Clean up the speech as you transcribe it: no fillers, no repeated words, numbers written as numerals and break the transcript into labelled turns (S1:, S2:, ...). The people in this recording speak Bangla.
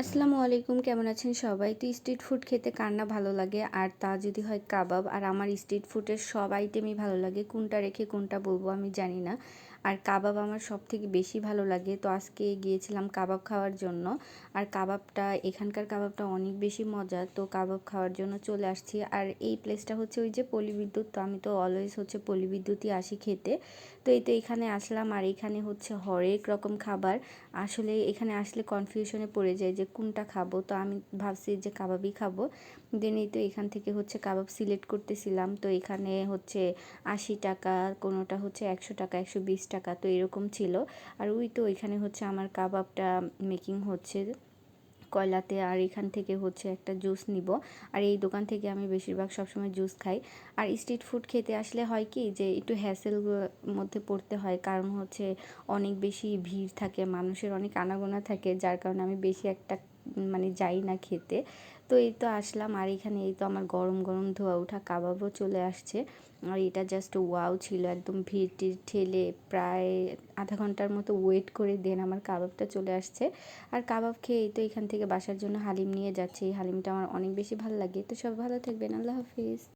S1: আসসালামু আলাইকুম, কেমন আছেন সবাই? তো স্ট্রিট ফুড খেতে কার না ভালো লাগে, আর তা যদি হয় কাবাব। আর আমার স্ট্রিট ফুডের সব আইটেমই ভালো লাগে, কোনটা রেখে কোনটা বলবো আমি জানি না। আর কাবাব আমার সব থেকে বেশি ভালো লাগে। তো আজকে গিয়েছিলাম কাবাব খাওয়ার জন্য। আর কাবাবটা, এখানকার কাবাবটা অনেক বেশি মজা। তো কাবাব খাওয়ার জন্য চলে আসছি। আর এই প্লেসটা হচ্ছে ওই যে পল্লী বিদ্যুৎ। তো আমি তো অলওয়েজ হচ্ছে পল্লী বিদ্যুৎই আসি খেতে। তো এই তো এখানে আসলাম, আর এখানে হচ্ছে হরেক রকম খাবার। আসলে এখানে আসলে কনফিউশনে পড়ে যাই যে কোনটা খাবো। তো আমি ভাবছি যে কাবাবই খাবো। দেন এই তো এখান থেকে হচ্ছে কাবাব সিলেক্ট করতেছিলাম। তো এখানে হচ্ছে 80 টাকা, কোনোটা হচ্ছে 100 টাকা, 120 টাকা, তো এরকম ছিল। আর ওই তো এখানে হচ্ছে আমার কাবাবটা মেকিং হচ্ছে কয়লাতে। আর এখান থেকে হচ্ছে একটা জুস নিব। আর এই দোকান থেকে আমি বেশিরভাগ সবসময় জুস খাই। আর স্ট্রিট ফুড খেতে আসলে হয় কি যে একটু হ্যাসেল মধ্যে পড়তে হয়, কারণ হচ্ছে অনেক বেশি ভিড় থাকে, মানুষের অনেক আনাগোনা থাকে, যার কারণে আমি বেশি একটা মানে যাই না খেতে। তো এই তো আসলাম, আর এখানে এই তো আমার গরম গরম ধোয়া ওঠা কাবাবও চলে আসছে। আর এটা জাস্ট ওয়াও ছিল, একদম ভিড় টিড় ঠেলে প্রায় আধা ঘন্টার মতো ওয়েট করে দেন আমার কাবাবটা চলে আসছে। আর কাবাব খেয়ে এই তো এখান থেকে বাসার জন্য হালিম নিয়ে যাচ্ছি। এই হালিমটা আমার অনেক বেশি ভালো লাগে। তো সব ভালো থাকবেন, আল্লাহ হাফিজ।